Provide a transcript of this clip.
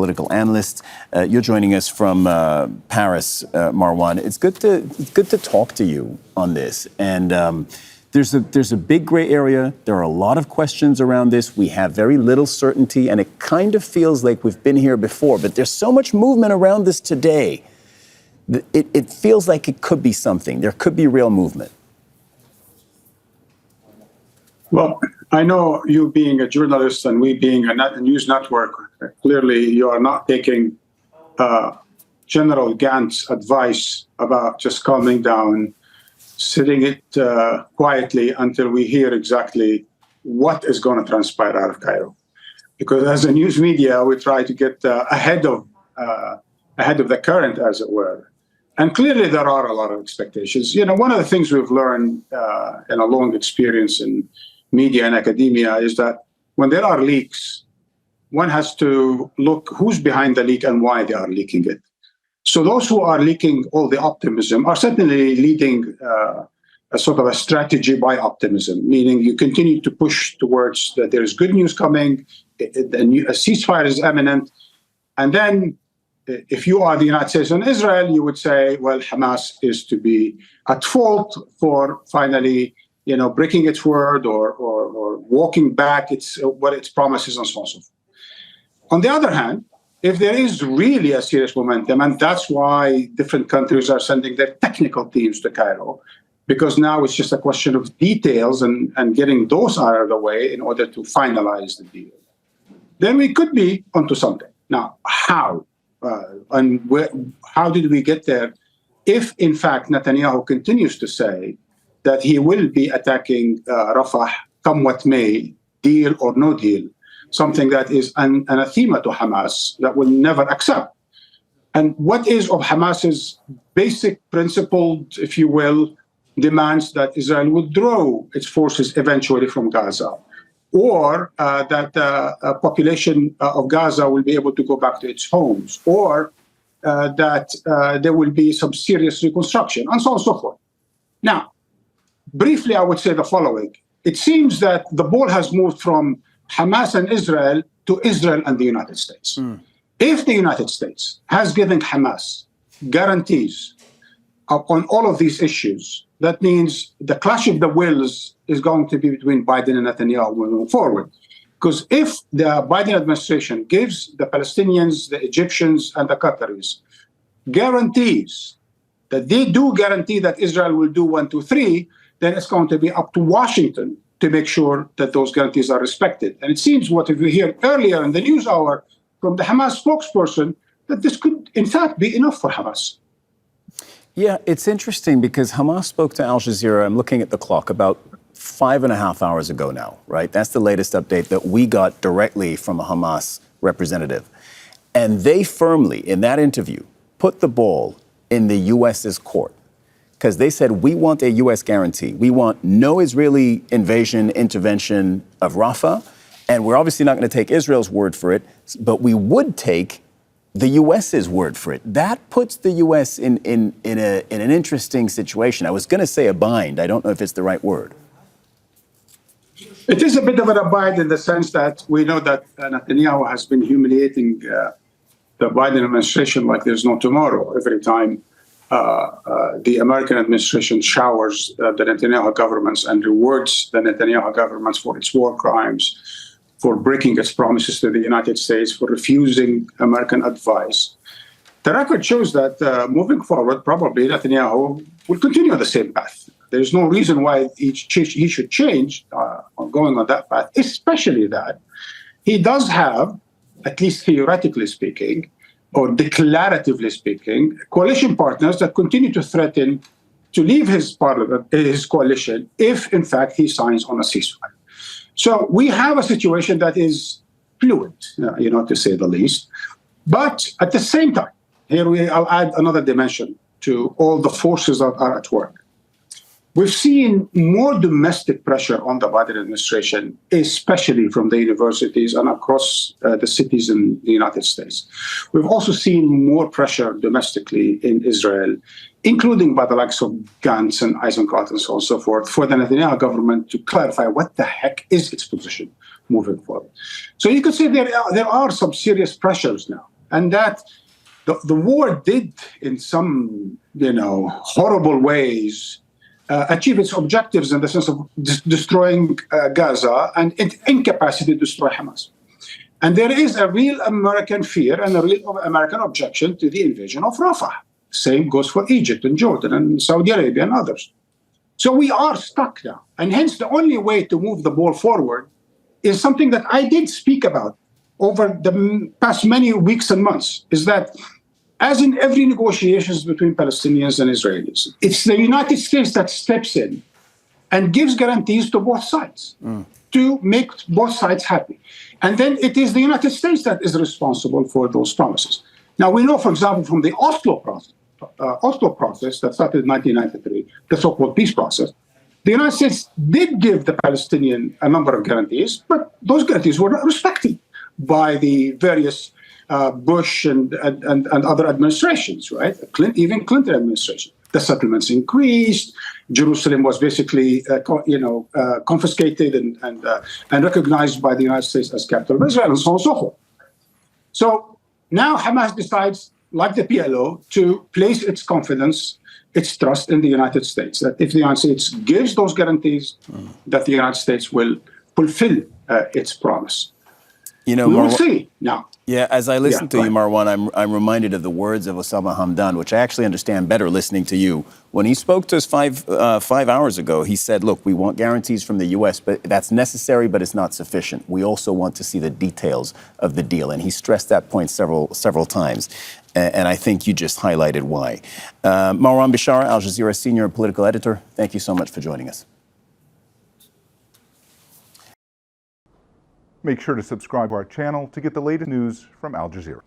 political analyst. You're joining us from Paris, Marwan. It's good to talk to you on this. And there's a big gray area. There are a lot of questions around this. We have very little certainty, and it kind of feels like we've been here before. But there's so much movement around this today. It feels like it could be something. There could be real movement. Well, I know you being a journalist and we being a news network, clearly you are not taking General Gantz's advice about just calming down, sitting it quietly until we hear exactly what is going to transpire out of Cairo. Because as a news media, we try to get ahead of the current, as it were. And clearly there are a lot of expectations. You know, one of the things we've learned in a long experience in media and academia is that when there are leaks, one has to look who's behind the leak and why they are leaking it. So those who are leaking all the optimism are certainly leading a sort of a strategy by optimism, meaning you continue to push towards that there is good news coming, a ceasefire is imminent, and then if you are the United States and Israel, you would say, well, Hamas is to be at fault for finally, breaking its word or walking back what its promises and so on and so forth. On the other hand, if there is really a serious momentum, and that's why different countries are sending their technical teams to Cairo, because now it's just a question of details and getting those out of the way in order to finalize the deal, then we could be onto something. Now, how? How did we get there? If, in fact, Netanyahu continues to say that he will be attacking Rafah, come what may, deal or no deal, something that is anathema to Hamas, that will never accept. And what is of Hamas's basic principled, if you will, demands that Israel withdraw its forces eventually from Gaza, or that a population of Gaza will be able to go back to its homes, or that there will be some serious reconstruction, and so on and so forth. Now, briefly, I would say the following. It seems that the ball has moved from Hamas and Israel to Israel and the United States. If the United States has given Hamas guarantees on all of these issues, that means the clash of the wills is going to be between Biden and Netanyahu moving forward. Because if the Biden administration gives the Palestinians, the Egyptians, and the Qataris guarantees that they do guarantee that Israel will do 1, 2, 3, then it's going to be up to Washington to make sure that those guarantees are respected. And it seems what we heard earlier in the news hour from the Hamas spokesperson, that this could, in fact, be enough for Hamas. Yeah, it's interesting because Hamas spoke to Al Jazeera, I'm looking at the clock, about 5.5 hours ago now, right? That's the latest update that we got directly from a Hamas representative. And they firmly, in that interview, put the ball in the U.S.'s court. Because they said, we want a U.S. guarantee. We want no Israeli invasion, intervention of Rafah. And we're obviously not going to take Israel's word for it, but we would take the U.S.'s word for it. That puts the U.S. in an interesting situation. I was going to say a bind. I don't know if it's the right word. It is a bit of a bind in the sense that we know that Netanyahu has been humiliating the Biden administration like there's no tomorrow. Every time the American administration showers the Netanyahu governments and rewards the Netanyahu governments for its war crimes, for breaking its promises to the United States, for refusing American advice. The record shows that moving forward, probably Netanyahu will continue on the same path. There's no reason why he should change on going on that path, especially that he does have, at least theoretically speaking, or declaratively speaking, coalition partners that continue to threaten to leave his coalition if, in fact, he signs on a ceasefire. So we have a situation that is fluid, to say the least. But at the same time, I'll add another dimension to all the forces that are at work. We've seen more domestic pressure on the Biden administration, especially from the universities and across the cities in the United States. We've also seen more pressure domestically in Israel, including by the likes of Gantz and Eisenkot and so on and so forth, for the Netanyahu government to clarify what the heck is its position moving forward. So you could say there are some serious pressures now and that the war did, in some horrible ways, achieve its objectives in the sense of destroying Gaza and incapacity to destroy Hamas. And there is a real American fear and a real American objection to the invasion of Rafah. Same goes for Egypt and Jordan and Saudi Arabia and others. So we are stuck now. And hence the only way to move the ball forward is something that I did speak about over the past many weeks and months, is that as in every negotiations between Palestinians and Israelis, it's the United States that steps in and gives guarantees to both sides to make both sides happy. And then it is the United States that is responsible for those promises. Now, we know, for example, from the Oslo process that started in 1993, the so-called peace process, the United States did give the Palestinian a number of guarantees, but those guarantees were not respected by the various Bush and other administrations, right? Even Clinton administration. The settlements increased. Jerusalem was basically, confiscated and recognized by the United States as capital of Israel, and so on and so forth. So now Hamas decides, like the PLO, to place its confidence, its trust in the United States. That if the United States gives those guarantees, that the United States will fulfill its promise. We will see now. Yeah, as I listen to you, Marwan, I'm reminded of the words of Osama Hamdan, which I actually understand better listening to you. When he spoke to us 5 hours ago, he said, look, we want guarantees from the U.S., but that's necessary, but it's not sufficient. We also want to see the details of the deal. And he stressed that point several times. And I think you just highlighted why. Marwan Bishara, Al Jazeera senior political editor, thank you so much for joining us. Make sure to subscribe to our channel to get the latest news from Al Jazeera.